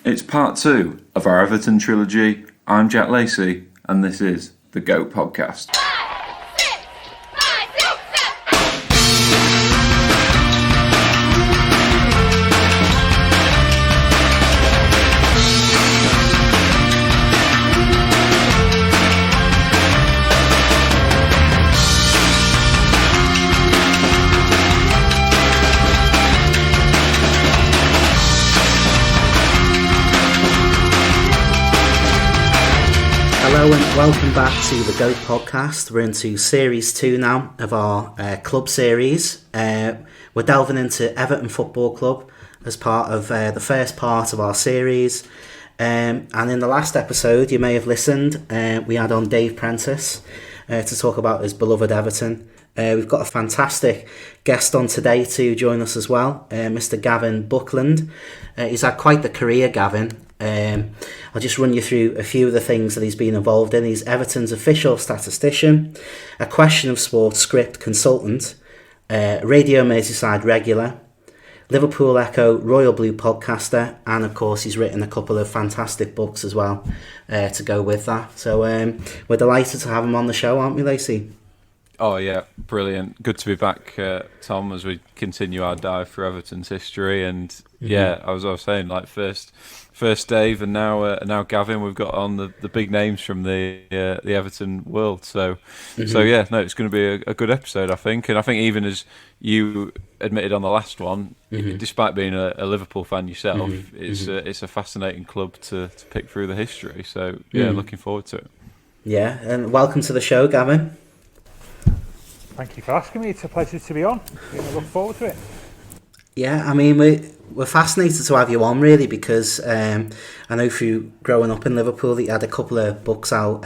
It's part 2 of our Everton trilogy. I'm Jack Lacey, and this is the G.O.A.T podcast. Hello and welcome back to the G.O.A.T podcast. We're into series 2 now of our club series. We're delving into Everton Football Club as part of the first part of our series. And in the last episode, you may have listened, we had on Dave Prentice to talk about his beloved Everton. We've got a fantastic guest on today to join us as well, Mr. Gavin Buckland. He's had quite the career, Gavin. I'll just run you through a few of the things that he's been involved in. He's Everton's official statistician, a Question of Sport script consultant, Radio Merseyside regular, Liverpool Echo Royal Blue podcaster, and of course he's written a couple of fantastic books as well to go with that. So we're delighted to have him on the show, aren't we, Lacey? Oh yeah, brilliant. Good to be back, Tom, as we continue our dive through Everton's history. And yeah, I was saying, like first Dave, and now Gavin. We've got on the big names from the Everton world. So yeah, no, it's going to be a good episode, I think. And I think even as you admitted on the last one, despite being a Liverpool fan yourself, it's a fascinating club to pick through the history. So yeah, looking forward to it. Yeah, and welcome to the show, Gavin. Thank you for asking me. It's a pleasure to be on. I look forward to it. Yeah, I mean, we're fascinated to have you on, really, because I know through growing up in Liverpool, you had a couple of books out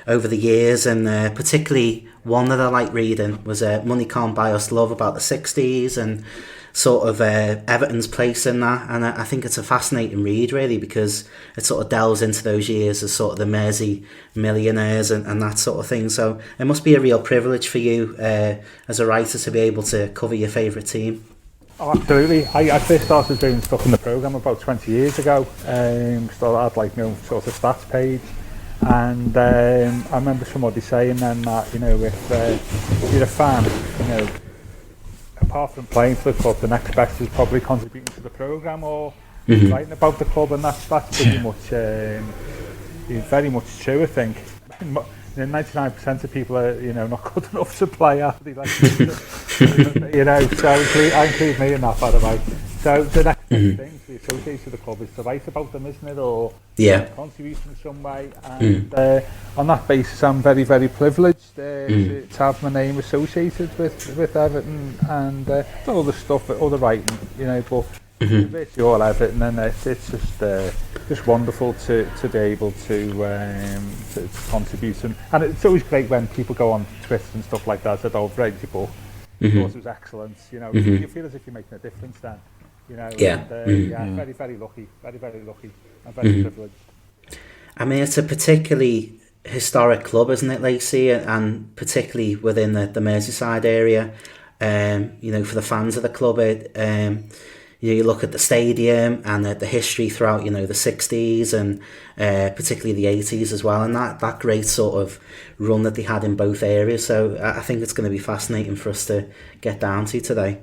over the years, and particularly one that I like reading was Money Can't Buy Us Love, about the 60s and sort of Everton's place in that. And I think it's a fascinating read, really, because it sort of delves into those years as sort of the Mersey millionaires and that sort of thing. So it must be a real privilege for you as a writer to be able to cover your favourite team. Oh, absolutely. I first started doing stuff in the programme about 20 years ago. So I had like no sort of stats page. And I remember somebody saying then that, if you're a fan, apart from playing for the club, the next best is probably contributing to the programme or writing about the club, and that's pretty much very much true, I think. 99% of people are, not good enough to play after they so I include me in that, by the way. So the next thing to be associated with the club is to write about them, isn't it, or contribute in some way, and on that basis I'm very, very privileged to have my name associated with Everton and all the stuff, all the writing, but virtually all Everton, and it's just wonderful to be able to contribute, and it's always great when people go on Twitter and stuff like that and I've read your book, thought it was excellent, you feel as if you're making a difference then, very, very lucky, very, very lucky and very privileged. I mean, it's a particularly historic club, isn't it, Lacey, and particularly within the Merseyside area, for the fans of the club. You look at the stadium and the history throughout, the 60s and particularly the 80s as well, and that great sort of run that they had in both areas. So I think it's going to be fascinating for us to get down to today.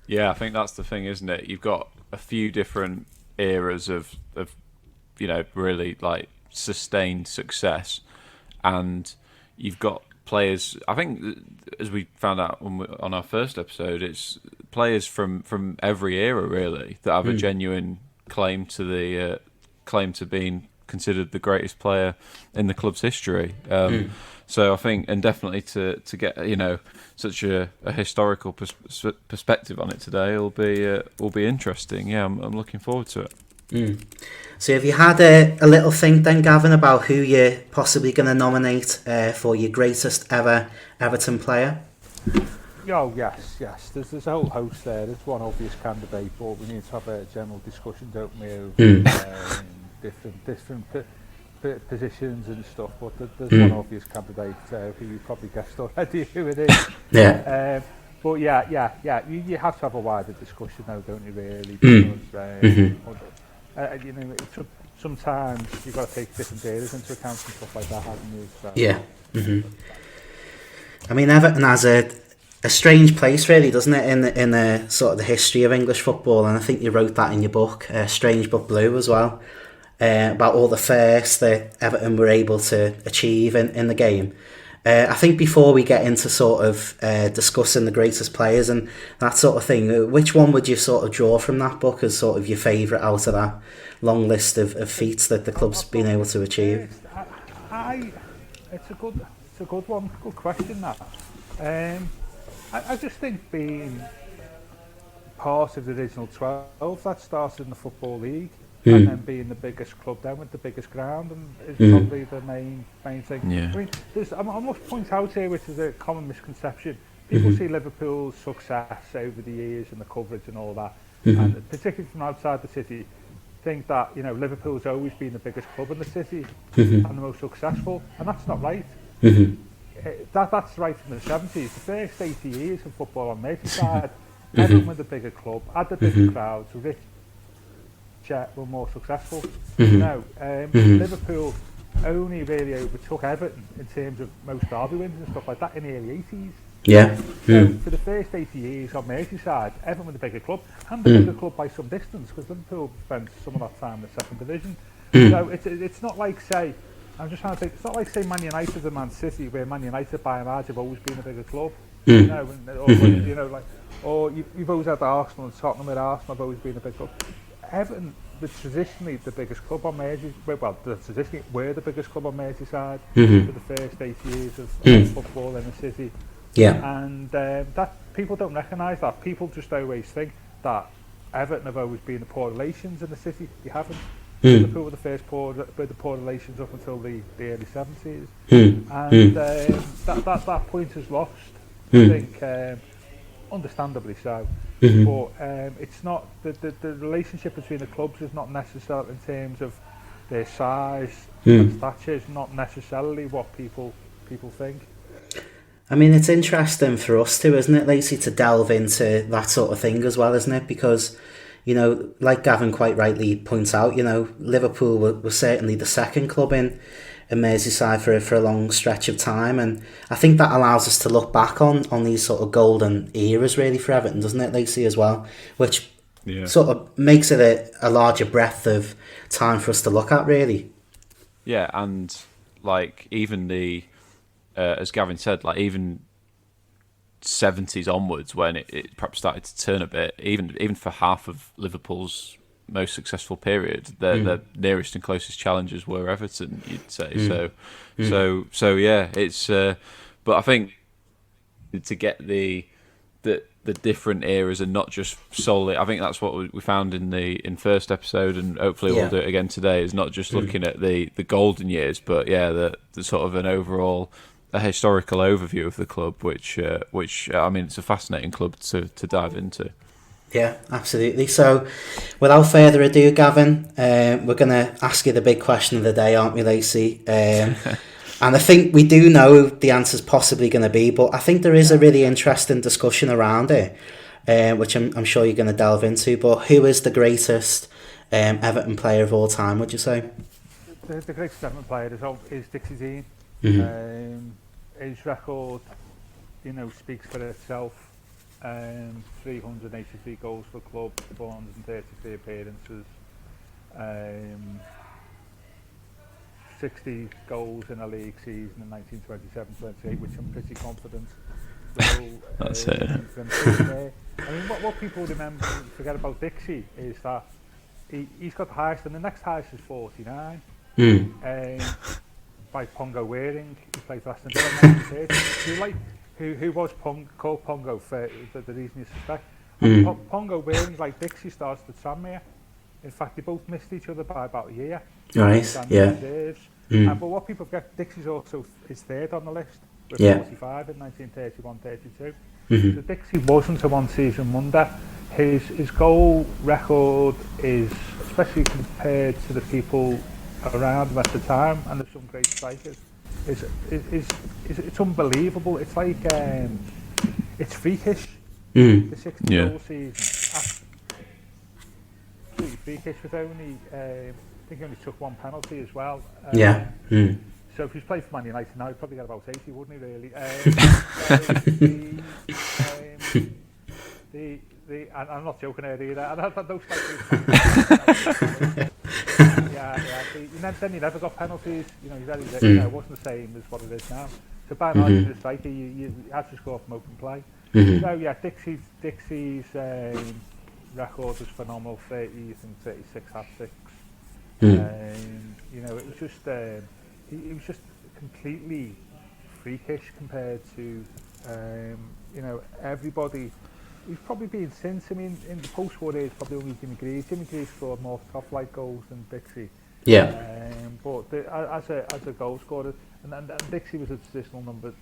Yeah, I think that's the thing, isn't it? You've got a few different eras of really like sustained success, and you've got players. I think, as we found out on our first episode, it's players from every era really that have a genuine claim to being considered the greatest player in the club's history. So I think, and definitely to get such a historical perspective on it today will be interesting. Yeah, I'm looking forward to it. So have you had a little think then, Gavin, about who you're possibly going to nominate for your greatest ever Everton player? Oh, yes. There's a whole host there. There's one obvious candidate, but we need to have a general discussion, don't we, of different positions and stuff. But there's one obvious candidate who you probably guessed already who it is. Yeah. But yeah, you have to have a wider discussion now, don't you, really? Because Sometimes you've got to take different areas into account and stuff like that, haven't you? So, Yeah. I mean, Everton has a strange place, really, doesn't it, in the sort of the history of English football, and I think you wrote that in your book, Strange But Blue, as well, about all the firsts that Everton were able to achieve in the game. I think before we get into sort of discussing the greatest players and that sort of thing, which one would you sort of draw from that book as sort of your favourite out of that long list of feats that the club's been able to achieve? It's a good one, good question that. I just think being part of the original 12 that started in the Football League and then being the biggest club then with the biggest ground and is probably the main thing. Yeah. I mean, I must point out here, which is a common misconception. People see Liverpool's success over the years and the coverage and all that, and particularly from outside the city, think that Liverpool's always been the biggest club in the city and the most successful, and that's not right. That's right from the 70s. The first 80 years of football on Merseyside, Everton were the bigger club, had the bigger crowds, richer, were more successful. Liverpool only really overtook Everton in terms of most derby wins and stuff like that in the early 80s. Yeah. So for the first 80 years on Merseyside, Everton were the bigger club and the bigger club by some distance because Liverpool spent some of that time in the second division. So it's not like, say, I'm just trying to think, it's not like, say, Man United and Man City, where Man United by and large have always been a bigger club. Or you've always had Arsenal and Tottenham, where Arsenal have always been a big club. Everton were traditionally the biggest club on Merseyside. Well, traditionally were the biggest club on Merseyside for the first 8 years of football in the city. Yeah. And that people don't recognise that. People just always think that Everton have always been the poor relations in the city. They haven't. Liverpool were the first poor relations up until the early 70s. And that point is lost, I think, understandably so. But it's not, the relationship between the clubs is not necessarily in terms of their size and stature, is not necessarily what people think. I mean, it's interesting for us too, isn't it, Lacey, to delve into that sort of thing as well, isn't it? Because, like Gavin quite rightly points out, Liverpool were certainly the second club in Merseyside for a long stretch of time, and I think that allows us to look back on these sort of golden eras really for Everton, doesn't it, Lacey, as well? Which sort of makes it a larger breadth of time for us to look at, really. Yeah, and like even the as Gavin said, like even 70s onwards, when it perhaps started to turn a bit, even for half of Liverpool's most successful period, the nearest and closest challengers were Everton, you'd say. So yeah, it's but I think to get the different eras and not just solely, I think that's what we found in first episode, and hopefully we'll do it again today, is not just looking at the golden years, but the sort of an overall a historical overview of the club, which I mean, it's a fascinating club to dive into. Yeah, absolutely. So, without further ado, Gavin, we're going to ask you the big question of the day, aren't we, Lacey? And I think we do know the answer's possibly going to be, but I think there is a really interesting discussion around it, which I'm sure you're going to delve into. But who is the greatest Everton player of all time, would you say? The greatest Everton player is Dixie Dean. His record, speaks for itself. 383 goals for the club, 433 appearances, 60 goals in a league season in 1927-28, which I'm pretty confident. That's it. I mean, what people forget about Dixie is that he's got the highest, and the next highest is 49. By Pongo Waring, who played for Aston Villa in 1930. Who was called Pongo for the reason you suspect. Pongo Waring, like Dixie, started at Tranmere. In fact, they both missed each other by about a year. Nice, yeah. But what people forget, Dixie's also is third on the list with 45 in 1931-32. So Dixie wasn't a one-season wonder. His goal record is, especially compared to the people around him at the time, and there's some great strikers, it's unbelievable. It's like it's freakish. The 60 goal season, absolutely free kicks was only, I think he only took one penalty as well. Yeah. So if he's played for Man United now, he'd probably get about 80, wouldn't he, really? And I'm not joking here either. And I those then he never got penalties. You know, it wasn't the same as what it is now. So by now, the striker, you had to score from open play. So yeah, Dixie's record was phenomenal. 30 and 36 hat-tricks. You know, it was just he was just completely freakish compared to you know, everybody. He's probably been since. I mean, in the post-war age, probably only Jimmy Greaves. Jimmy Greaves scored more top-flight goals than Dixie. Yeah. But as a goal scorer, and Dixie was a traditional number.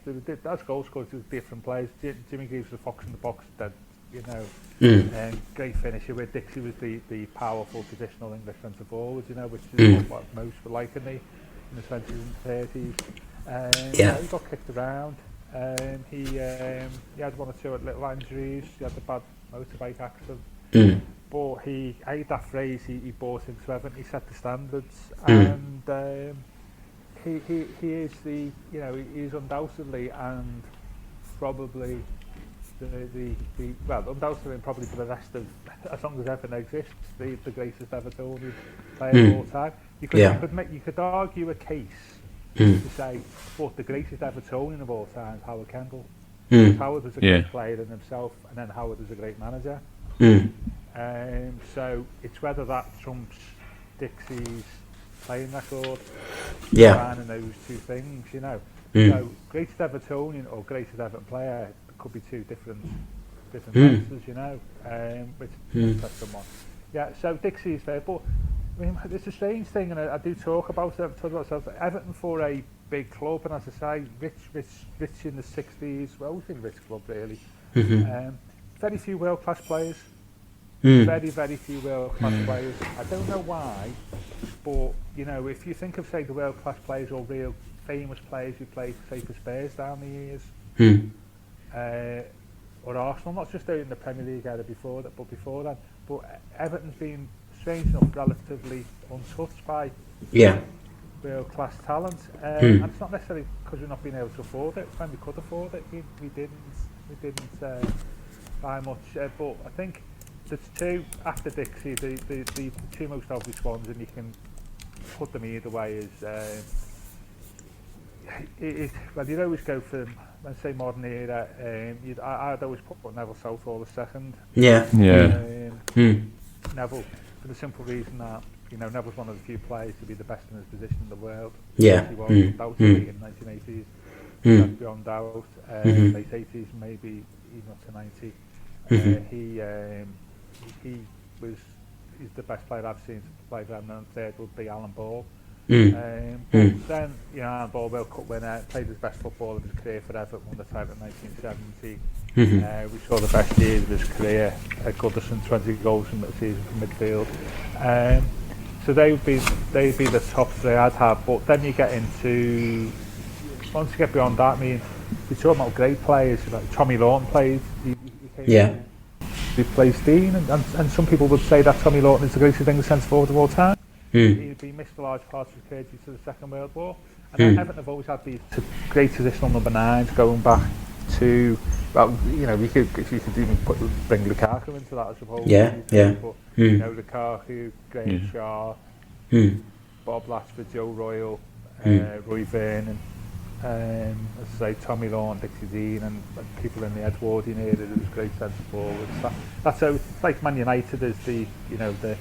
As goal scorers, he was different players. Jimmy Greaves was a fox in the box, that, you know, great finisher. Where Dixie was the powerful traditional English centre forward, you know, which is what most were like in the 20s and 30s. He got kicked around. He had one or two little injuries. He had the bad motorbike accident. But I hate that phrase. He bought into Everton. He set the standards, and he is he is undoubtedly and probably undoubtedly and probably for the rest of, as long as Everton exists, the greatest Evertonian player of all time. You could argue a case to say, but the greatest Evertonian of all time is Howard Kendall. Howard was a great player in himself, and then Howard was a great manager. So it's whether that trumps Dixie's playing record. And those two things, you know. So greatest Evertonian or greatest Everton player could be two different answers, you know. Which that's someone. Yeah. So Dixie's there, but I mean, it's a strange thing, and I do talk about it. Everton for a big club, and as I say, rich in the 60s. Well, always been a rich club, really. Very few world-class players. Very, very few world-class players. I don't know why, but you know, if you think of, say, the world-class players or real famous players who played, say, for Spurs down the years, or Arsenal, not just in the Premier League era before that, but before that. But Everton's been, strange enough, relatively untouched by world-class talent, and it's not necessarily because we've not been able to afford it. When we could afford it, we didn't buy much. But I think the two after Dixie, the two most obvious ones, and you can put them either way, is well, you'd always go for, when I say modern era, I'd always put Neville Southall as second. Neville, for the simple reason that, you know, Neville's one of the few players to be the best in his position in the world. He was undoubtedly in the 1980s. That's beyond doubt. Late 80s, maybe even up to 90. He's the best player I've seen play for them, and third would be Alan Ball. But then, you know, Alan Ball, World Cup winner, played his best football of his career for Everton, won the title in 1970. We saw the best years of his career at Goodison, 20 goals in the season from midfield. So they'd be the top three I'd have. But then you get into, once you get beyond that, I mean, you're talking about great players, like Tommy Lawton played. He replaced Dean, and some people would say that Tommy Lawton is the greatest English centre forward of all time. He missed a large part of his career due to the Second World War. And then Everton have always had these great traditional number nines going back to, well, you know, if you could even bring Lukaku into that, I suppose. But, you know, Lukaku, Graham Shaw, Bob Latchford, Joe Royal, Roy Vernon, as I say, Tommy Lawton, Dixie Dean, and people in the Edwardian era that was great centre forwards. That's how, like Man United is the, you know, the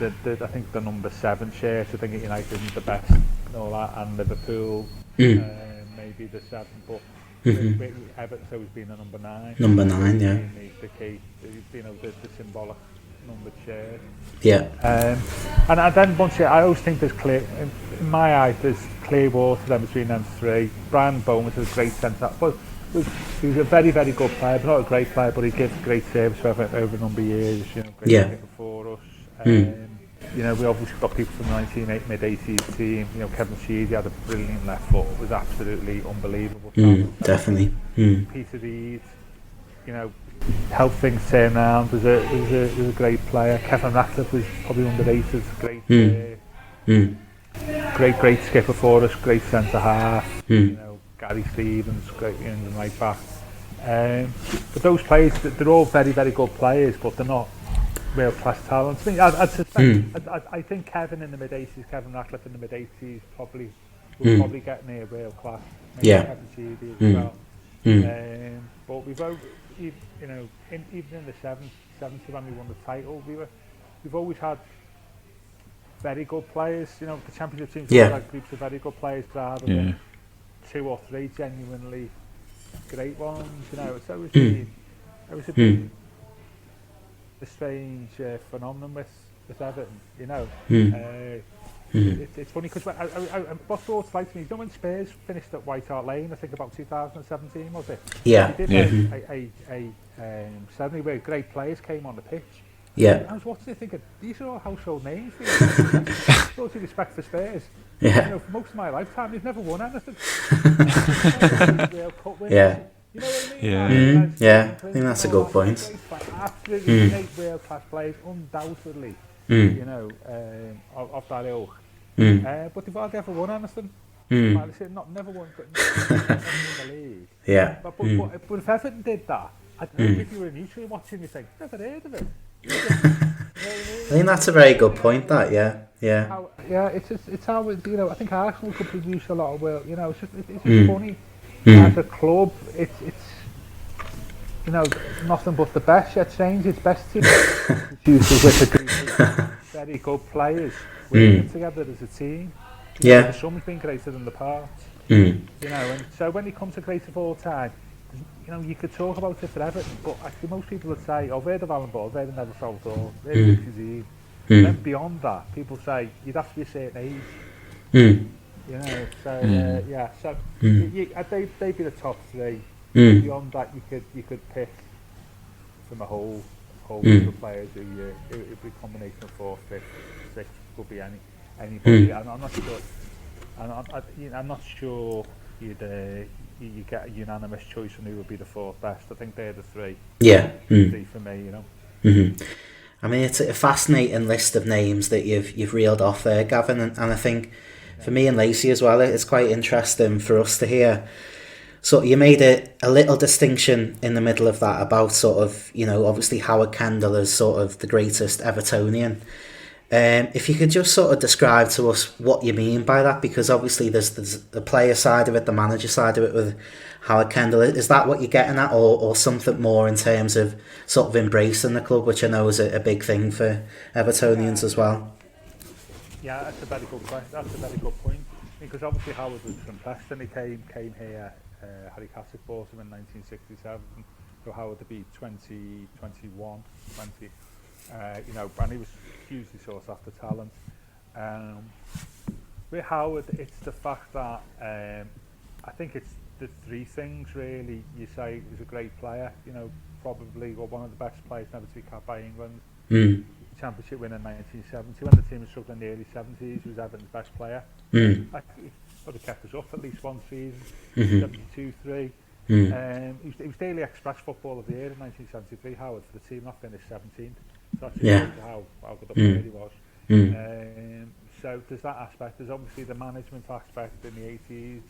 I think the number 7 shirt. I think at United isn't the best and all that, and Liverpool maybe the 7, but Everton's always been a number 9. Number 9, yeah. The key, you know, the symbolic numbered shirt. And then once I always think there's clear, in my eye, there's clear water then between them three. Brian Bowman was a great centre, but he was a very, very good player, but not a great player, but he gave great service over a number of years. You know, great kicker for us. You know, we obviously got people from the mid-80s team. You know, Kevin Sheedy had a brilliant left foot. It was absolutely unbelievable. Definitely. Peter Reid, you know, helped things turn around. Was a great player. Kevin Ratcliffe was probably underrated. Great skipper for us. Great centre half. You know, Gary Stevens, great in the right back. But those players, they're all very, very good players, but they're not real class talents. I mean, I'd suspect. I think Kevin in the mid '80s, Kevin Ratcliffe in the mid '80s, probably will probably get near real class. Maybe Kevin Sheedy as well. But we've even in the 70s when we won the title, we've always had very good players. You know, the championship teams have had groups of very good players rather than 2 or 3 genuinely great ones. You know, so it was a bit a strange phenomenon with Everton. You know, it's funny because what thoughts like to me, you know, when Spurs finished at White Hart Lane, I think about 2017 was it? Yeah. They did suddenly where great players came on the pitch. Yeah. I was watching it thinking, these are all household names. With all due respect for Spurs. Yeah. You know, for most of my lifetime, they've never won anything. Real cup winners. Yeah. You know what I mean? Yeah. I think that's a good point. Absolutely great real class players, undoubtedly. You know, of that ilk. But they've hardly ever won anything. Like I said, never won in the league. Yeah. But if Everton did that, I don't know if you were neutral watching, you think, never heard of it. I think that's a very good point. That it's how you know. I think Arsenal could produce a lot of work. You know, it's just funny as a club. It's you know, nothing but the best. Yet change its best team. It's usually with a group of very good players working together as a team. You know, the sum's been greater than the parts. You know, and so when it comes to great of all time, you know, you could talk about it for Everton, but actually most people would say, oh, they're the Alan Ball, they're the Never Salvatore, they're the Richie. And then beyond that, people say, you'd have to be a certain age. You know, so, so they'd be the top 3. Beyond that, you could pick from a whole group of players who it would be a combination of 4, 5, 6, could be anybody. And I'm not sure, I'm not sure you get a unanimous choice on who would be the 4th best. I think they're the 3. Yeah. 3 for me, you know. I mean, it's a fascinating list of names that you've reeled off there, Gavin, and I think for me and Lacey as well, it's quite interesting for us to hear. So you made a little distinction in the middle of that about sort of, you know, obviously Howard Kendall is sort of the greatest Evertonian. If you could just sort of describe to us what you mean by that, because obviously there's the player side of it, the manager side of it with Howard Kendall. Is that what you're getting at, or something more in terms of sort of embracing the club, which I know is a big thing for Evertonians as well? Yeah, that's a very good question. That's a very good point, because obviously Howard was from Preston. He came here. Harry Cassick bought him in 1967. So Howard to be 20. You know, and he was hugely sought after talent. With Howard, it's the fact that I think it's the 3 things really. You say he was a great player, you know, probably one of the best players never to be capped by England. Championship win in 1970. When the team was struggling in the early 70s, he was Everton's best player. He would have kept us up at least one season, 72-3. He was Daily Express Football of the Year in 1973, Howard, for the team that finished 17th. So that's just how good a player he was. So there's that aspect. There's obviously the management aspect in the 80s.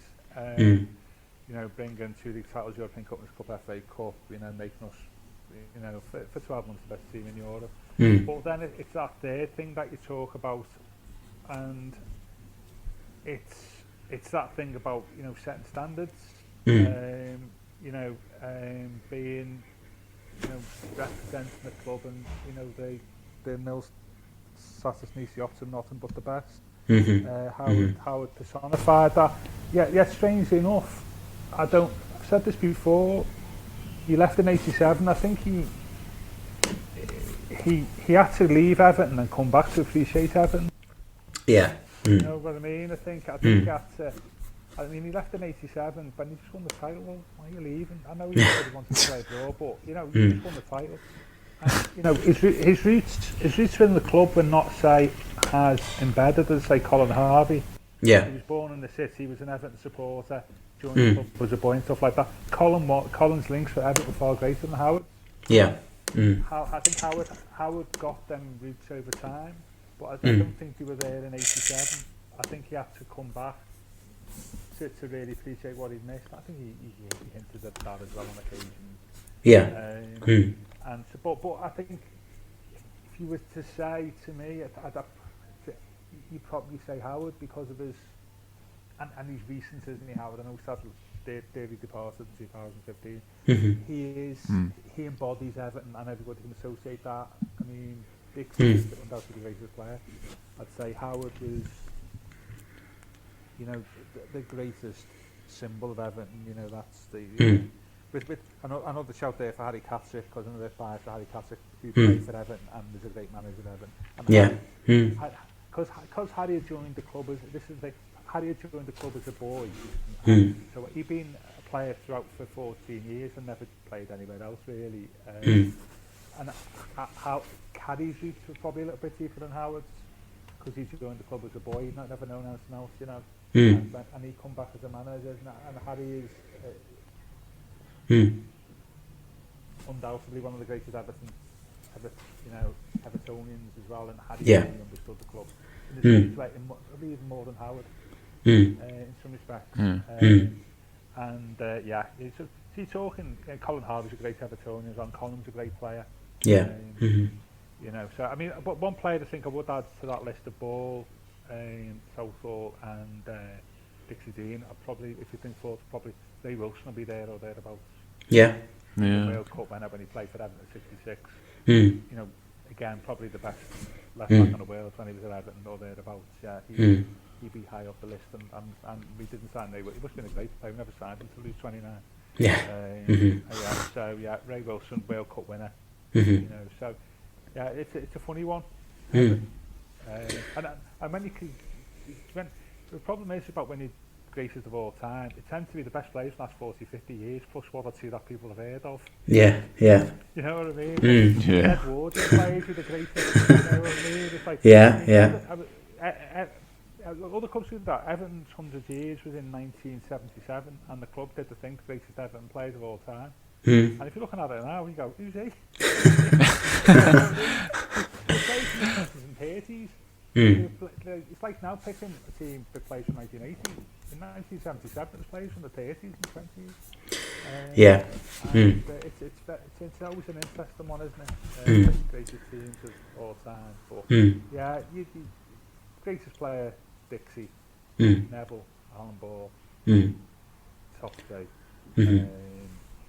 You know, bringing 2 league titles, European Cup, FA Cup, you know, making us, you know, for 12 months the best team in Europe. But then it's that third thing that you talk about, and it's that thing about, you know, setting standards, you know, being, you know, representing the club, and you know the Mills Satusnisi option nothing but the best. Howard personified that. Yet strangely enough, I've said this before, he left in 87. I think he had to leave Everton and come back to appreciate Everton. Yeah. You know what I mean? I think he had to. I mean, he left in 87, but he just won the title. Well, why are you leaving? I know he really wanted to play abroad, but you know, he just won the title. And, you know, his roots within the club were not, say, as embedded as, say, Colin Harvey. Yeah. He was born in the city. He was an Everton supporter. Joined the club as a boy and stuff like that. Colin's links for Everton were far greater than Howard. Yeah. I think Howard got them roots over time, but I don't think they were there in '87. I think he had to come back to really appreciate what he'd missed. I think he hinted at that as well on occasion. Yeah. And so, but I think if you were to say to me, you'd probably say Howard because of his and he's recent, isn't he, Howard? I know he dearly departed in 2015. He embodies Everton, and everybody can associate that. I mean, Dixie is undoubtedly the greatest player. I'd say Howard was, the greatest symbol of Everton. That's the. With another shout there for Harry Catterick, because another bias for Harry Catterick, who played for Everton and was a great manager of Everton. And because Harry had joined the club Harry had joined the club as a boy, so he'd been a player throughout for 14 years and never played anywhere else really. And Harry's roots were probably a little bit deeper than Howard's, because he joined the club as a boy. He'd never known anything else, and he'd come back as a manager, and Harry is undoubtedly one of the greatest Evertonians as well, and Harry really understood the club in the same way, even more than Howard in some respects. He's talking. Colin Harvey's a great Evertonian, Ron Collins a great player. Yeah. So I mean, but one player I think I would add to that list of Ball, Southall, and Dixie Dean. Probably, if you think forward, probably Ray Wilson will be there or thereabouts. Yeah. The World Cup when he played for Everton at 66. Again, probably the best left back in the world when he was at Everton or thereabouts. Yeah, he'd be high up the list, and we didn't sign Ray. He must have been a great player. We never signed him until he was 29. Yeah. Ray Wilson, World Cup winner. So yeah, it's a funny one. And when the problem is about when you greatest of all time, it tends to be the best players in the last 40, 50 years, plus one or two that people have heard of. Yeah. You know what I mean? Ed Ward plays with the greatest. You know what I mean? It's like, other clubs did that. Everton's 100 years was in 1977, and the club did the thing, greatest Everton players of all time. And if you're looking at it now, you go, who's he? He plays in the 20s and 30s. It's like now picking a team that plays from 1980. In 1977, it was players from the 30s and 20s. It's always an interesting one, isn't it? Greatest teams of all time. But greatest player, Dixie, Neville, Alan Ball, top day.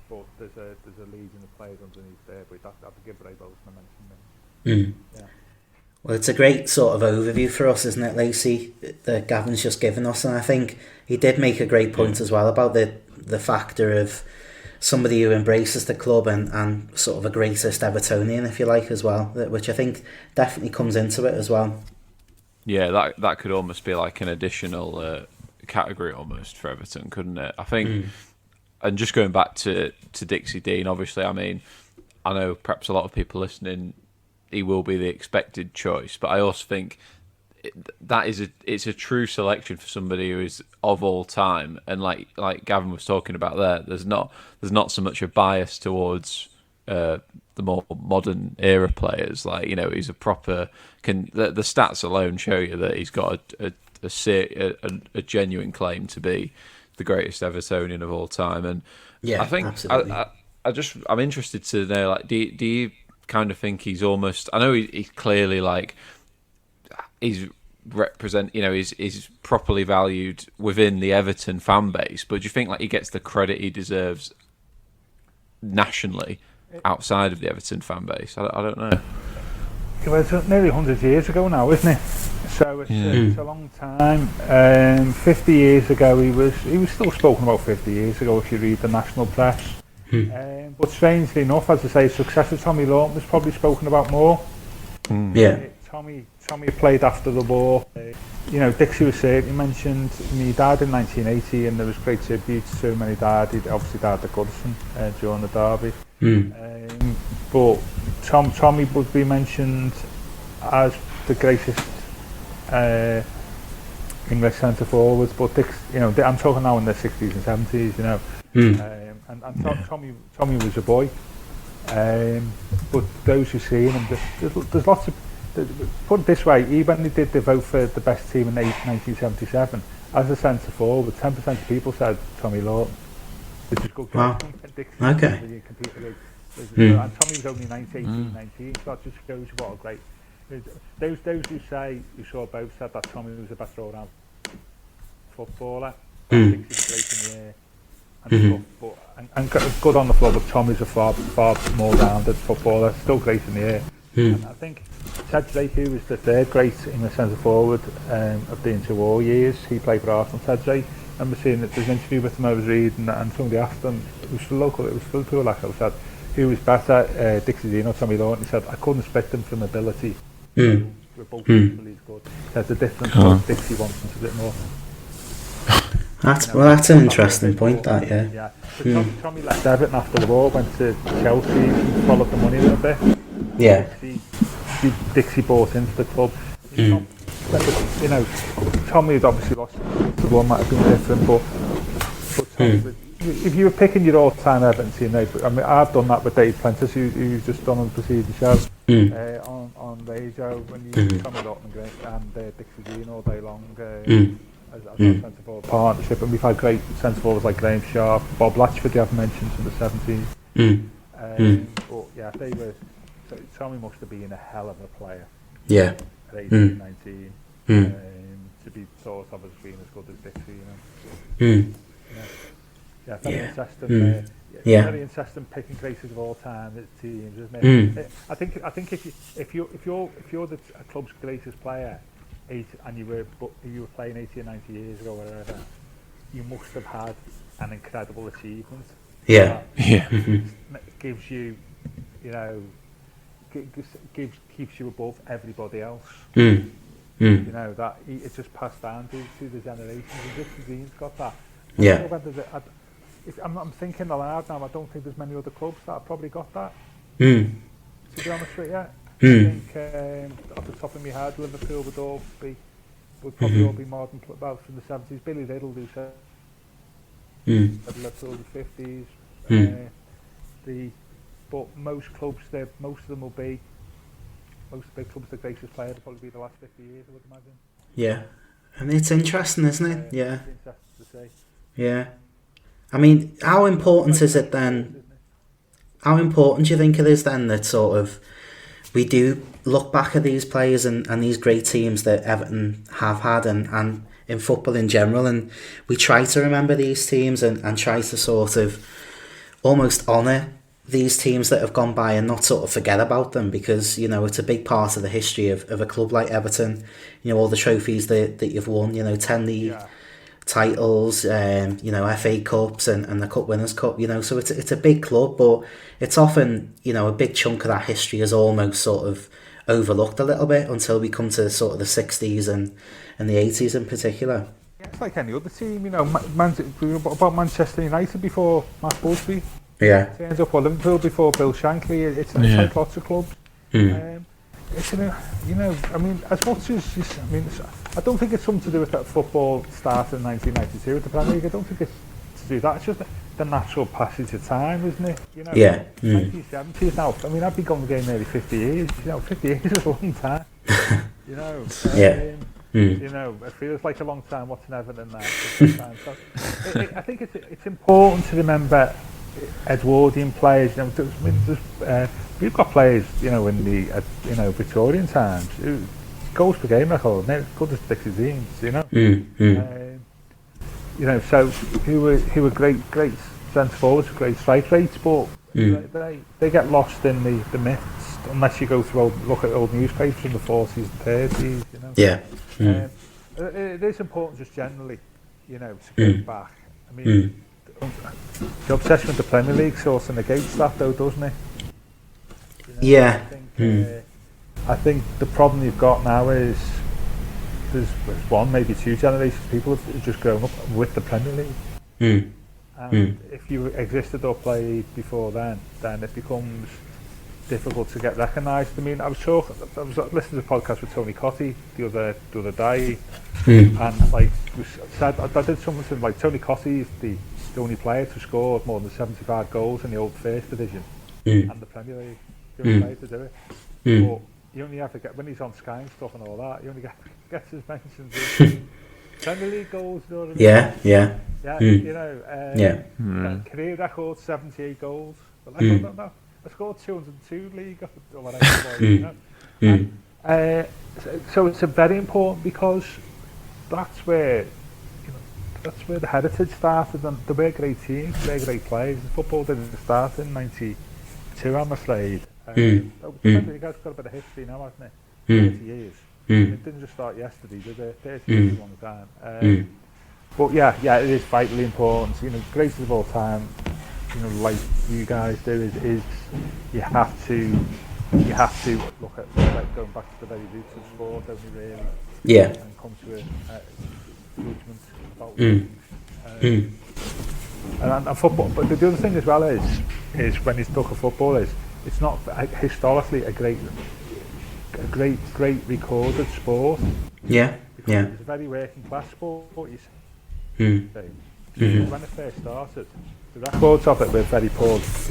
But there's a legion of players underneath there, but I'd have to give Ray Wilson a mention there. Well, it's a great sort of overview for us, isn't it, Lacey, that Gavin's just given us, and I think he did make a great point as well about the factor of somebody who embraces the club and sort of a greatest Evertonian, if you like, as well, which I think definitely comes into it as well. Yeah, that could almost be like an additional category almost for Everton, couldn't it? I think, and just going back to Dixie Dean, obviously, I mean, I know perhaps a lot of people listening, he will be the expected choice, but I also think it's a true selection for somebody who is of all time, and like Gavin was talking about there, there's not so much a bias towards the more modern era players. Like, he's a proper the stats alone show you that he's got a genuine claim to be the greatest Evertonian of all time, and I think absolutely. I'm interested to know, like, do you kind of think he's almost, I know he's clearly like he's he's properly valued within the Everton fan base, but do you think like he gets the credit he deserves nationally outside of the Everton fan base? I don't know. Well, it's nearly 100 years ago now, isn't it? So it's a long time. 50 years ago, he was still spoken about 50 years ago if you read the national press. But strangely enough, as I say, successor Tommy Lawton was probably spoken about more. Tommy played after the war. Dixie was certainly mentioned. He died in 1980, and there was great tributes to him when he died. He obviously died at Goodison during the derby. But Tommy would be mentioned as the greatest English centre forwards, but I'm talking now in the 60s and 70s, you know. Tommy was a boy, but those who see him, there's lots of. Put it this way, even when they did the vote for the best team in 1977, as a centre forward, 10% of people said Tommy Lawton, which is good. Wow. Okay. And Tommy was only 19, so that just shows you what a great. Those who say who saw both said that Tommy was a better all-round footballer. I think he's great in the air and stuff, and good on the floor. But Tommy's a far more rounded footballer, still great in the air. And I think Ted Drake, who was the third great English centre forward of the interwar years, he played for Arsenal. Ted Drake. I remember seeing that there's an interview with him I was reading, and somebody asked him, it was Phil Lacko, said who was better, Dixie Dean or Tommy Lawton. He said I couldn't split them from ability. We're both equally good. There's a difference. Dixie wants them a bit more. That's an interesting point. That yeah. So Tommy left Everton after the war, went to Chelsea, and followed the money a little bit. Yeah. Dixie bought into the club. You know, Tommy had obviously lost. The one might have been different, but Tommy, if you were picking your all-time Everton team, I mean, I've done that with Dave Prentice, who's just done on the preceding show on radio when you Tommy Lawton and Dixie Dean all day long as a centre forward partnership, and we've had great centre forwards like Graham Sharp, Bob Latchford, you haven't mentioned, from the 70s. But yeah, they were. So Tommy must have been a hell of a player. Yeah. At 18, 19, to be thought of as being as good as Dixie, you know. Very interesting picking places of all time at teams, isn't it? I think if you're the club's greatest player, and you were playing 80 or 90 years ago, or whatever, you must have had an incredible achievement. Yeah. Gives you, you know, keeps you above everybody else. You know, that it's just passed down to the generations. And Dixie Dean's got that. I'm thinking aloud now. I don't think there's many other clubs that have probably got that. To be honest with you, I think off the top of my head, Liverpool would probably all be modern about from the 70s. Billy Little, who said Liverpool the 50s. But most clubs, most of them will be. Most big clubs, the greatest player will probably be the last 50 years, I would imagine. Yeah, and it's interesting, isn't it? Yeah. It's interesting to say. Yeah. I mean, how important is it then? How important do you think it is then that sort of we do look back at these players and these great teams that Everton have had and in football in general, and we try to remember these teams and try to sort of almost honour these teams that have gone by and not sort of forget about them, because, you know, it's a big part of the history of a club like Everton. You know, all the trophies that you've won, you know, 10 league titles, you know, FA Cups and the Cup Winners' Cup, you know, so it's a big club, but it's often, you know, a big chunk of that history is almost sort of overlooked a little bit until we come to sort of the 60s and the 80s in particular. Yeah, it's like any other team, you know, about Manchester United before Matt Busby. Yeah. Turns up, or Liverpool before Bill Shankly. It's like lots of clubs. It's, you know, I mean, as much as I don't think it's something to do with that football started in 1992 with the Premier League. I don't think it's to do that. It's just the natural passage of time, isn't it? You know, 1970s now. I mean, I've been going the game nearly 50 years. You know, 50 years is a long time. You know. You know, it feels like a long time watching Everton now. So I think it's important to remember Edwardian players. You know, we've got players, you know, in the Victorian times, who goals per game record, good as Dixie Dean's, you know. You know, so who were great centre forwards, great strike rates, but they get lost in the myths unless you go through look at old newspapers from the 40s and 30s, you know. Yeah. It is important just generally, you know, to go back. I mean, the obsession with the Premier League sort of negates that, though, doesn't it? You know, I think the problem you've got now is there's one, maybe two generations of people who've just grown up with the Premier League. And if you existed or played before then it becomes difficult to get recognised. I mean, I was listening to a podcast with Tony Cottee the other day, And like said, I did something like Tony Cottee is the only player to score more than 75 goals in the old First Division and the Premier League. The only player to do it. But you only have to get, when he's on Sky and stuff and all that, you only gets his mentions as Premier League goals, you know what I mean? Yeah. You know, career record 78 goals. But like, no, I scored 202 league or whatever. You know? And, so it's a very important because that's where the heritage started, and they were great teams, they were great players. Football didn't start in '92, I'm afraid. You guys got a bit of history now, hasn't it? 30 years. It didn't just start yesterday, did it? 30 years is a long time. But yeah, it is vitally important. You know, greatest of all time. You know, like you guys do, is you have to look at like going back to the very roots of sport, don't you really? And come to a judgment about things. And football. But the other thing as well is when you talk of football, it's not historically a great recorded sport. Because it's a very working class sport. You see. When it first started, the records of it were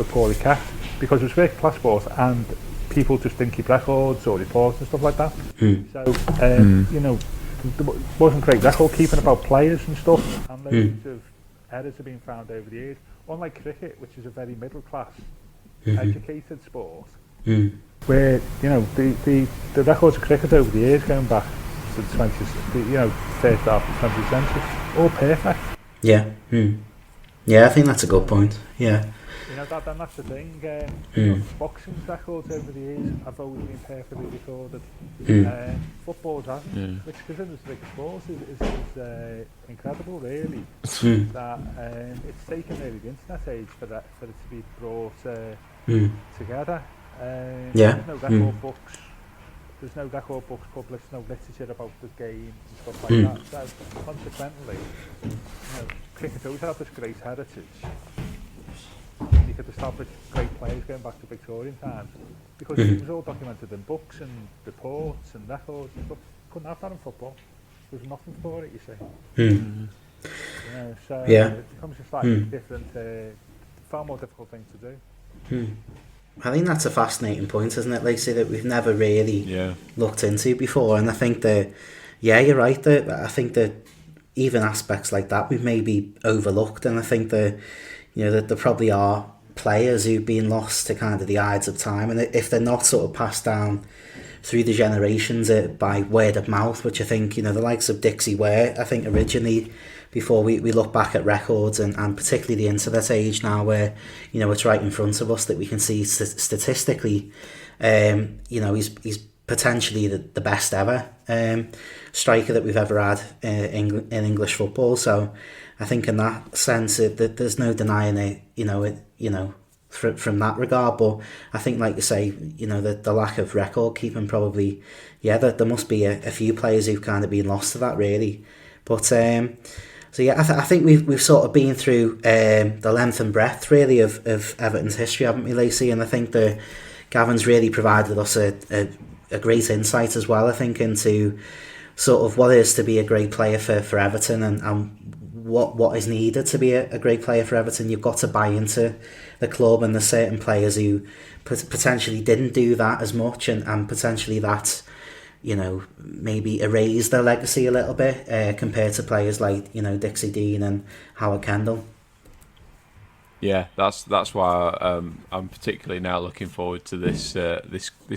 poorly kept because it was working class sport and people just didn't keep records or reports and stuff like that. So you know, there wasn't great record keeping about players and stuff, and loads of errors have been found over the years. Unlike cricket, which is a very middle class, educated sport, where you know the records of cricket over the years going back to the 20th, first half of the 20th century, all perfect. I think that's a good point. You know, that's the thing. Boxing's records over the years have always been perfectly recorded. Football's hasn't, which considers the big sport is incredible, really. That it's taken really the internet age for it to be brought together. There's no record books. There's no record books published, no literature about the game and stuff like that. So consequently, you know, cricket always had this great heritage. You could establish great players going back to Victorian times because it was all documented in books and reports and records and stuff. Couldn't have that in football. There's nothing for it, you see. You know, so it becomes a slightly different, far more difficult thing to do. I think that's a fascinating point, isn't it, Lacey, that we've never really looked into before. And I think that, you're right, that I think that even aspects like that we've maybe overlooked. And I think that, that there probably are players who've been lost to kind of the ides of time. And if they're not sort of passed down through the generations by word of mouth, which I think, the likes of Dixie were, I think originally, before we look back at records and particularly the internet age now where, it's right in front of us that we can see statistically, he's potentially the best ever striker that we've ever had in English football. So I think in that sense that there's no denying it, from that regard. But I think, like you say, the lack of record keeping probably, there must be a few players who've kind of been lost to that really. But I think we've sort of been through the length and breadth really of Everton's history, haven't we, Lacey? And I think that Gavin's really provided us a great insight as well, I think, into sort of what it is to be a great player for Everton and what is needed to be a great player for Everton. You've got to buy into the club, and there's certain players who potentially didn't do that as much, and potentially that's maybe erase their legacy a little bit compared to players like Dixie Dean and Howard Kendall. Yeah, that's why I'm particularly now looking forward to this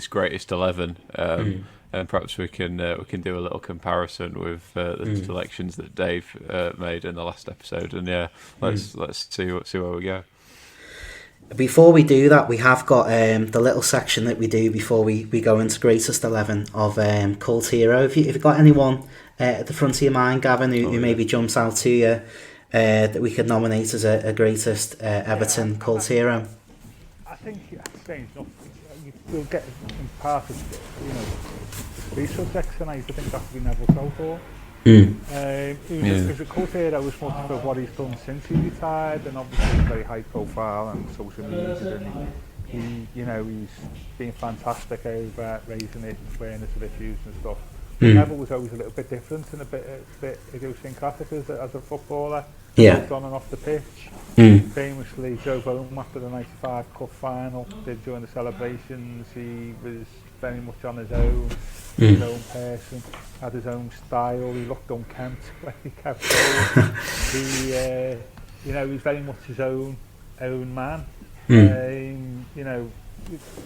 greatest 11, and perhaps we can do a little comparison with the selections that Dave made in the last episode, and let's see where we go. Before we do that, we have got the little section that we do before we go into greatest 11 of cult hero. If you've got anyone at the front of your mind, Gavin, who maybe jumps out to you that we could nominate as a greatest Everton cult hero. I think, strange enough, you'll get in part of research tonight. I think that would be Neville Southall. He's a cult hero as much for what he's done since he retired, and obviously he's very high profile and social media, and he's been fantastic over raising awareness of issues and stuff. Neville was always a little bit different and a bit idiosyncratic as a footballer, Yeah. both on and off the pitch. Famously drove home after the '95 Cup final, did during the celebrations. He was very much on his own, his own person, had his own style. He looked unkempt when he kept going. He was very much his own man.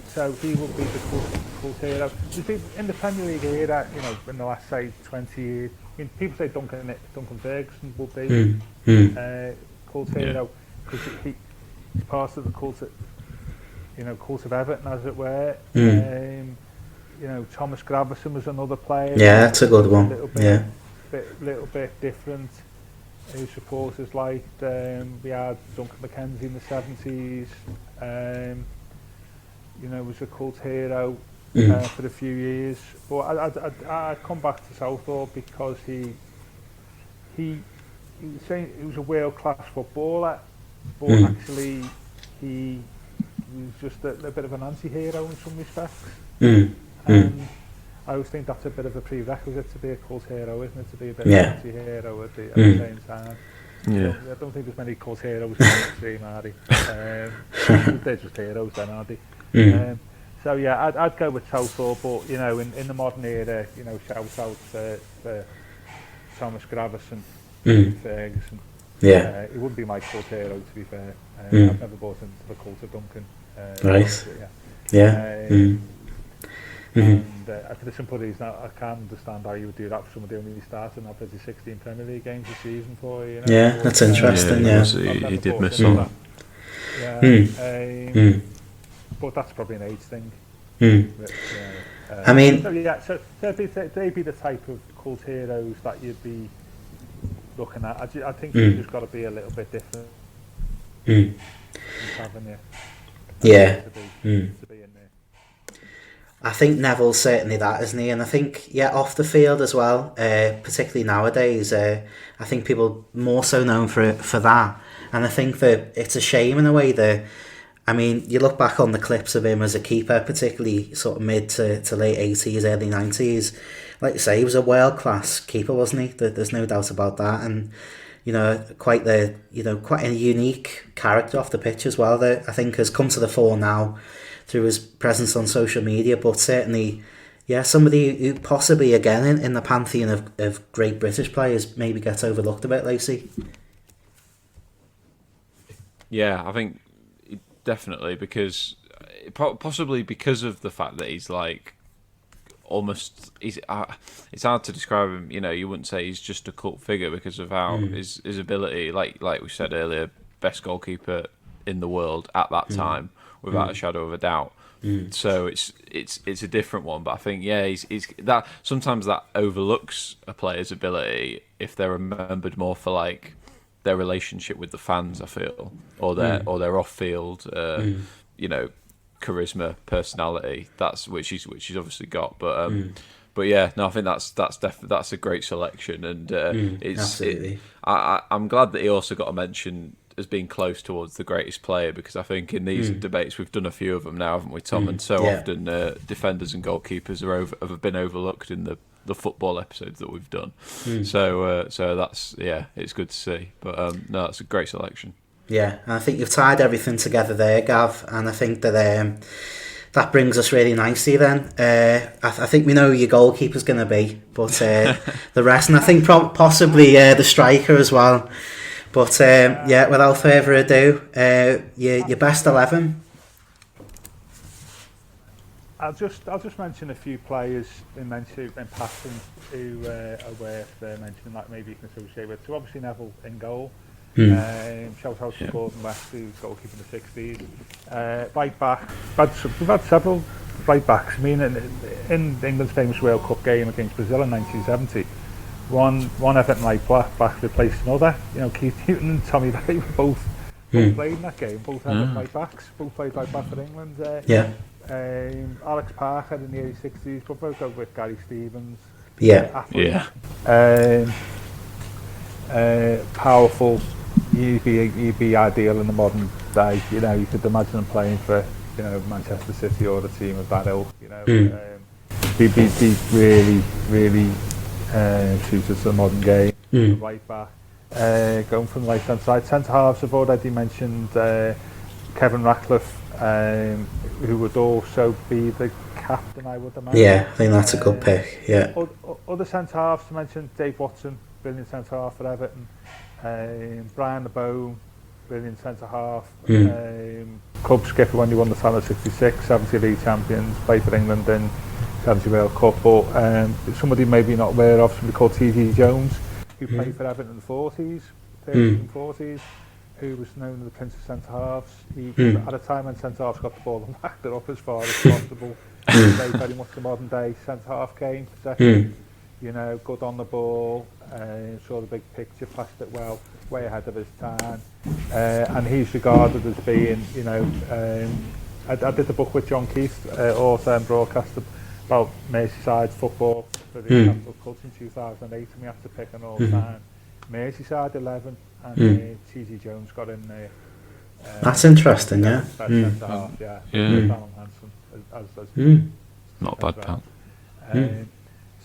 So he will be the cult hero. In the Premier League era, in the last, say, 20 years, people say Duncan Ferguson will be cult hero because he's part of the cult of Everton, as it were. Thomas Gravesen was another player. Yeah, that's a good one. Little bit different. His supporters liked. We had Duncan McKenzie in the 70s. Was a cult hero for a few years. But I come back to Southall because he was a world-class footballer, but actually he was just a bit of an anti-hero in some respects. I always think that's a bit of a prerequisite to be a cult hero, isn't it? To be a bit of an anti-hero at the same time. Yeah. I don't think there's many cult heroes in the team, are they? They're just heroes then, aren't they? So yeah, I'd go with Southall, but in the modern era, shout out for Thomas Gravesen, Ferguson. Yeah. He wouldn't be my cult hero, to be fair. I've never bought into the cult of Duncan. Right. And for the simple reason, I can't understand how you would do that for somebody only starting up as 16 Premier League games a season for you. Yeah, that's interesting. He did miss on that. But that's probably an age thing. I mean, so they'd be the type of cult heroes that you'd be looking at. I think you've just got to be a little bit different. Haven't you? To be in there. I think Neville's certainly that, isn't he? And I think, off the field as well, particularly nowadays, I think people more so known for that. And I think that it's a shame in a way that, you look back on the clips of him as a keeper, particularly sort of mid to late 80s, early 90s. Like you say, he was a world-class keeper, wasn't he? There's no doubt about that. And, quite a unique character off the pitch as well that I think has come to the fore now through his presence on social media, but certainly, somebody who possibly, again, in the pantheon of great British players, maybe gets overlooked a bit, Lacey. Yeah, I think definitely, because possibly because of the fact that he's like almost it's hard to describe him. You wouldn't say he's just a cult figure because of how his ability, like we said earlier, best goalkeeper in the world at that time, without a shadow of a doubt. So it's a different one, but I think he's that sometimes that overlooks a player's ability if they're remembered more for like their relationship with the fans, I feel, or their off-field, charisma, personality. That's which he's obviously got, but I think that's a great selection, and absolutely. I'm glad that he also got a mention as being close towards the greatest player, because I think in these debates we've done a few of them now, haven't we, Tom? And so often defenders and goalkeepers have been overlooked in the football episodes that we've done. So that's it's good to see. But no, that's a great selection. Yeah, and I think you've tied everything together there, Gav, and I think that that brings us really nicely then. I think we know who your goalkeeper's going to be, but the rest, and I think possibly the striker as well. But without further ado, your best 11. I'll just mention a few players in passing who are worth mentioning, like maybe you can associate with. So obviously Neville in goal. Shout out to Gordon West, who's goalkeeper in the 60s. Right back, we've had several right backs. In England's famous World Cup game against Brazil in 1970, one Everton right back replaced another. Keith Newton and Tommy Valley were both played in that game. Both Everton right backs, both played right back for England. Alex Parker in the early 60s, but both go with Gary Stevens. Powerful. He'd be ideal in the modern day. You could imagine him playing for Manchester City or the team of that ilk. be really, really suited to the modern game. Right back, going from the right hand side. Centre halves, I've already mentioned Kevin Ratcliffe, who would also be the captain, I would imagine. Yeah, I think that's a good pick. Yeah. Other centre halves to mention: Dave Watson, brilliant centre half for Everton. Brian LeBeau, brilliant centre half. Club skipper when he won the title of '66, 70 league champions, played for England in 70 World Cup. But somebody maybe not aware of, somebody called T.D. Jones, who played for Everton in the 40s, 30s and 40s, who was known as the Prince of Centre Halves. At a time when centre halves got the ball and backed it up as far as possible, played very much the modern day centre half game. You know, good on the ball, saw the big picture, passed it well, way ahead of his time, and he's regarded as being, you know, I did the book with John Keith, author and broadcaster, about Merseyside football for the Capital Culture in 2008, and we had to pick an all-time Merseyside 11, and T.D. Jones got in there. That's interesting, yeah. Best centre half, yeah. Callum Hanson, as not a bad pal.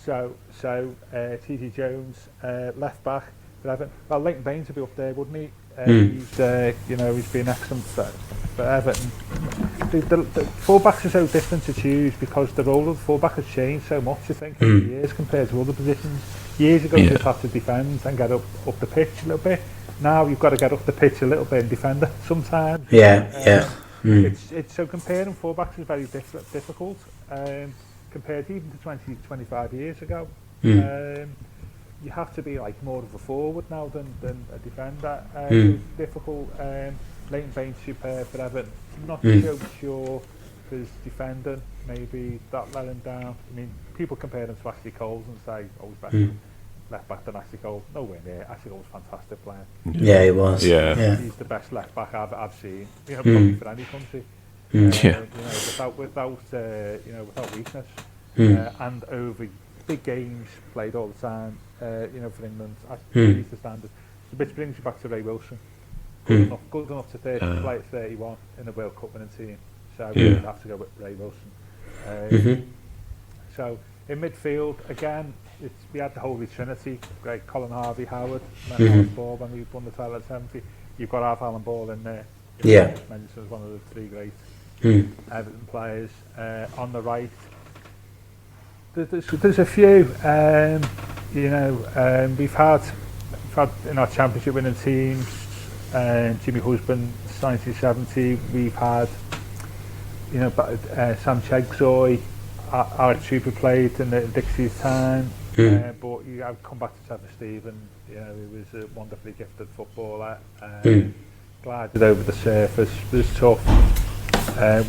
So T.D. Jones, left back for Everton. Well, Leighton Baines would be up there, wouldn't he? He's, you know, he's been excellent for Everton. The fullbacks are so different to choose because the role of the fullback has changed so much, I think, over the years compared to other positions. Years ago, you just had to defend and get up the pitch a little bit. Now you've got to get up the pitch a little bit and defend it sometimes. It's so comparing fullbacks is very difficult. Compared even to 20, 25 years ago. You have to be like more of a forward now than a defender. It's difficult. Leighton Baines superb for Everton. Not so sure for his defending. Maybe that let him down. I mean, people compare him to Ashley Cole and say, oh, he's better left back than Ashley Cole. Nowhere near. Ashley Cole was a fantastic player. Yeah, he was. Yeah. He's the best left back I've seen. You know, probably for any country. You know, without weakness. And over big games played all the time, you know, for England. He's the standard. Which brings you back to Ray Wilson. Good enough to play at 31 in the World Cup winning team. So we would have to go with Ray Wilson. So in midfield, again, we had the Holy Trinity, great Colin Harvey, Howard, Alan Ball when we won the title at 70. You've got half Alan Ball in there. Mentioned as one of the three great Everton players. On the right, there's a few, you know, we've had in our championship winning teams, Jimmy Husband, 1970, we've had, you know, Sam Chegsoy, Alex Trooper played in the Dixie's time, but you have come back to Trevor Stephen, you know, he was a wonderfully gifted footballer, glided over the surface, was tough.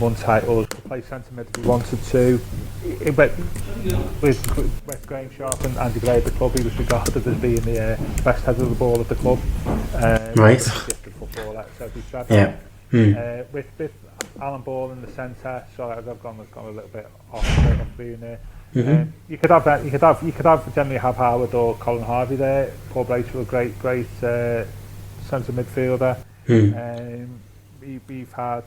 Won titles, could play centre mid if he wanted to. With Graham Sharp and Andy Gray at the club, he was regarded as being the best head of the ball at the club. Right. Gifted footballer, so he's Trevor. With Alan Ball in the centre, so I've gone a little bit off being there. You could have generally have Howard or Colin Harvey there. Paul Braithwaite, great centre midfielder. We've had.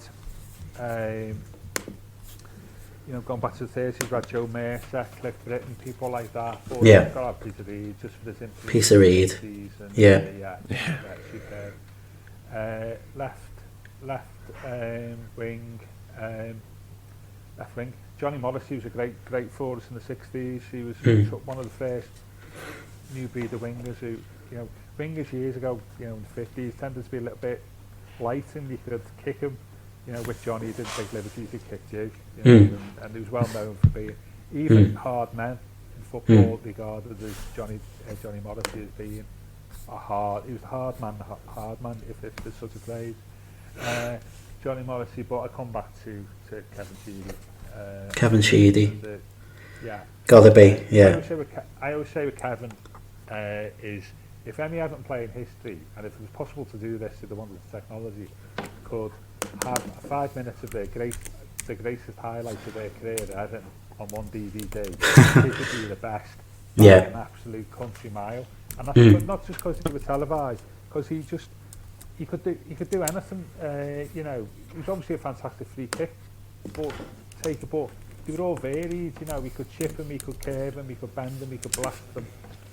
You know, going back to the 30s, we've had Joe Mercer, Cliff Britton, people like that. But we've got to have Peter Reid just for this influence. Peter Reid. Superb. Left wing. Left wing. Johnny Morrissey was a great for us in the 60s. He was one of the first new breed of wingers who, you know, wingers years ago, you know, in the 50s tended to be a little bit light and you could kick him. You know, with Johnny, he didn't take liberties, he kicked you. You know, and he was well known for being, even hard men in football, regarded as Johnny Morrissey as being he was a hard man, if there's such a phrase. Johnny Morrissey, but I come back to Kevin Sheedy. Kevin Sheedy. Gotta be, I always say with Kevin is, if any Everton player in history, and if it was possible to do this with the wonders of technology, could have 5 minutes of the greatest highlights of their career at Everton on one DVD, it would be the best by an absolute country mile. And that's not just because he was televised, because he could do anything. You know, he was obviously a fantastic free kick, but they were all varied. You know, we could chip them, we could curve them, we could bend them, we could blast them.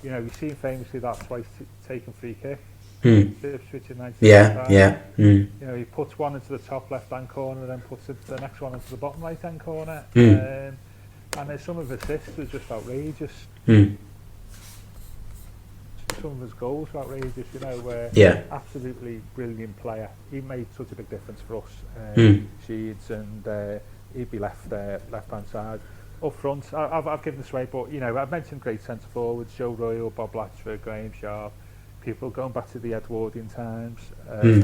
You know, we've seen famously that twice taken free kick. Ipswich in 1995. You know, he puts one into the top left-hand corner, then puts the next one into the bottom right-hand corner. And then some of his assists are just outrageous. Some of his goals were outrageous, you know, absolutely brilliant player. He made such a big difference for us, Sheeds, and he'd be left-hand side. Up front, I've given this away, but, you know, I've mentioned great centre-forwards, Joe Royle, Bob Latchford, Graham Sharp, people going back to the Edwardian times. I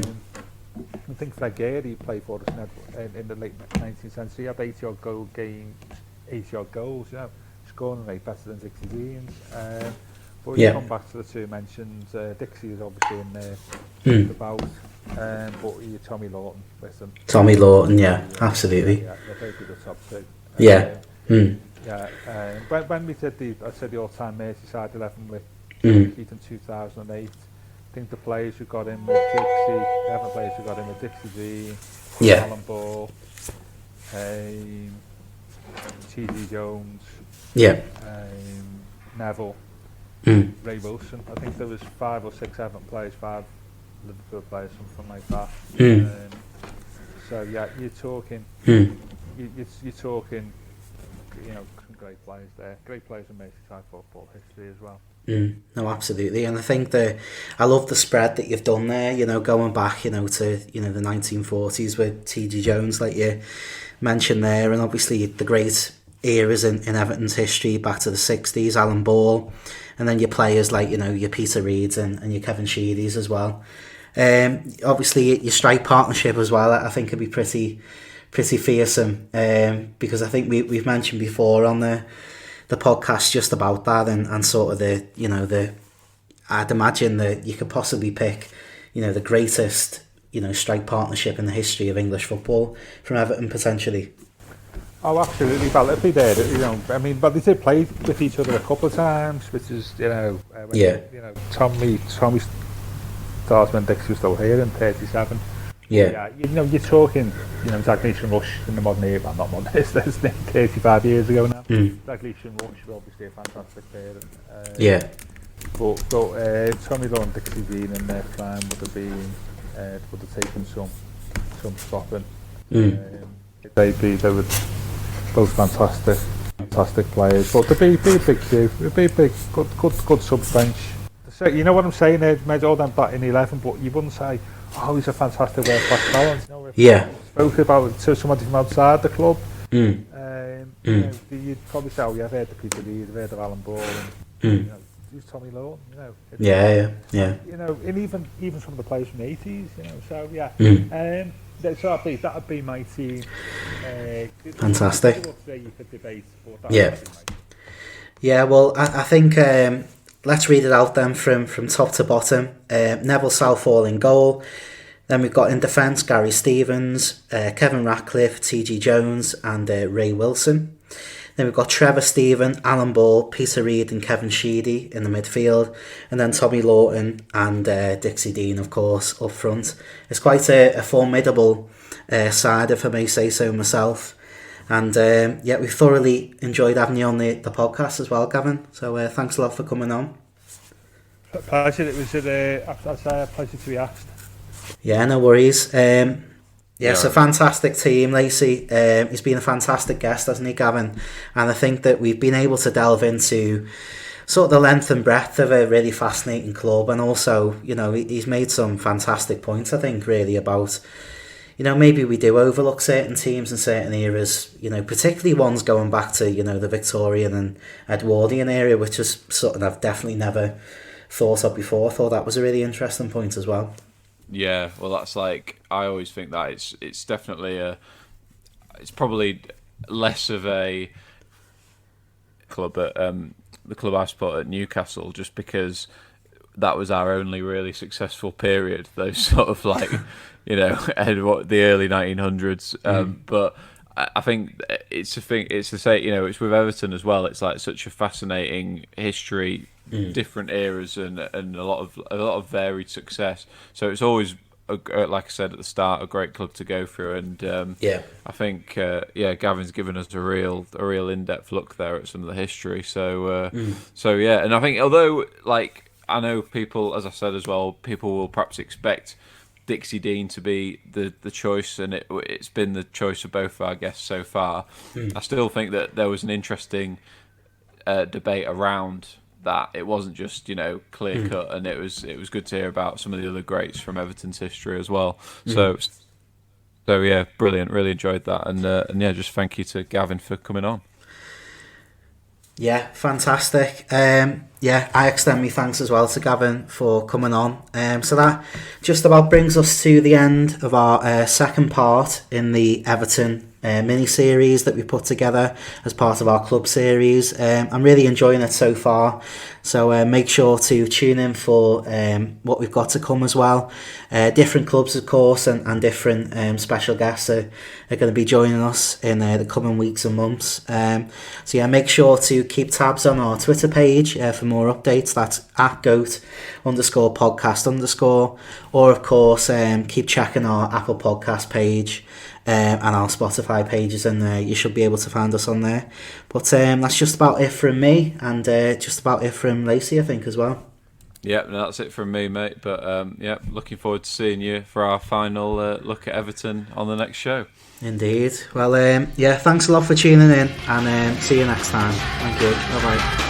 think Fred Gary played for us in the late 19th century. He had 80-odd goal games, 80-odd goals, you know, scoring rate better than Dixie Dean's. But you come back to the two mentioned, Dixie is obviously in there about, but you had Tommy Lawton with them. Tommy Lawton, absolutely. Yeah, they're both the top two. When we did the all-time Merseyside 11 with Keith in 2008, I think the players who got in with Dixie, 11 players who got in with Dixie Dean, Alan Ball, T.D. Jones, Neville, Ray Wilson. I think there was 5 or 6 Everton players, 5 Liverpool players, something like that. So you're talking, you're talking, you know, some great players there, great players in Merseyside football history as well. No, absolutely, and I think I love the spread that you've done there. You know, going back, you know, to the 1940s with T.G. Jones, like you mentioned there, and obviously the great eras in Everton's history back to the 60s, Alan Ball, and then your players like, you know, your Peter Reeds and your Kevin Sheedys as well. Obviously your strike partnership as well, I think could be pretty fearsome, because I think we've mentioned before on the podcast just about that, and sort of I'd imagine that you could possibly pick, you know, the greatest, you know, strike partnership in the history of English football from Everton potentially. Oh, absolutely. Well, it'd be there, you know. I mean, but they did play with each other a couple of times, which is, you know, you know, Tommy started when Dixie was still here in 37. You know, you're talking, you know, Dalglish Rush in the modern era, well, not modern, it's 35 years ago now. Dalglish Rush were obviously a fantastic pair. But Tommy Law and Dixie Dean in their prime would have taken some stopping. They were both fantastic players, but they'd be a big two, they'd be a big, good sub-bench. So, you know what I'm saying, they'd made all them back in 11, but you wouldn't say, oh, he's a fantastic world-class talent. You know, if spoke about to somebody from outside the club, you know, you'd probably say, oh, yeah, I've heard of Peter Reed, I've heard of Alan Ball, and you know, who's Tommy Lawton, you know. You know, and even some of the players from the 80s, you know, so so that'd be my team. Fantastic. You could debate, well, I think let's read it out then from top to bottom. Neville Southall in goal. Then we've got in defence Gary Stevens, Kevin Ratcliffe, T.G. Jones and Ray Wilson. Then we've got Trevor Stephen, Alan Ball, Peter Reed and Kevin Sheedy in the midfield. And then Tommy Lawton and Dixie Dean, of course, up front. It's quite a formidable side, if I may say so myself. And we've thoroughly enjoyed having you on the podcast as well, Gavin. So thanks a lot for coming on. Pleasure. It was a pleasure to be asked. Yeah, no worries. It's a fantastic team, Lacey. He's been a fantastic guest, hasn't he, Gavin? And I think that we've been able to delve into sort of the length and breadth of a really fascinating club, and also, you know, he's made some fantastic points, I think, really about, you know, maybe we do overlook certain teams and certain eras, you know, particularly ones going back to, you know, the Victorian and Edwardian era, which is something I've definitely never thought of before. I thought that was a really interesting point as well. Yeah, well, that's like, I always think that it's definitely it's probably less of a club at the club I support at Newcastle, just because that was our only really successful period. Those sort of like, you know, the early 1900s. But I think it's a thing. It's the same. You know, it's with Everton as well. It's like such a fascinating history. Different eras and a lot of varied success. So it's always like I said at the start, a great club to go through, and I think Gavin's given us a real in-depth look there at some of the history. So and I think although like I know people, as I said as well, people will perhaps expect Dixie Dean to be the choice, and it's been the choice of both of our guests so far. I still think that there was an interesting debate around that. It wasn't just clear cut, and it was good to hear about some of the other greats from Everton's history as well. So yeah, brilliant. Really enjoyed that, and just thank you to Gavin for coming on. Yeah, fantastic. I extend my thanks as well to Gavin for coming on. So that just about brings us to the end of our second part in the Everton mini-series that we put together as part of our club series. I'm really enjoying it so far. So make sure to tune in for what we've got to come as well. Different clubs, of course, and different special guests are going to be joining us in the coming weeks and months. So yeah, make sure to keep tabs on our Twitter page for more updates. That's at @GOAT_podcast_, or of course keep checking our Apple Podcast page and our Spotify pages, and you should be able to find us on there. But that's just about it from me, and just about it from Lacey, I think, as well. Yeah, no, that's it from me, mate. But looking forward to seeing you for our final look at Everton on the next show. Indeed. Well, thanks a lot for tuning in, and see you next time. Thank you. Bye-bye.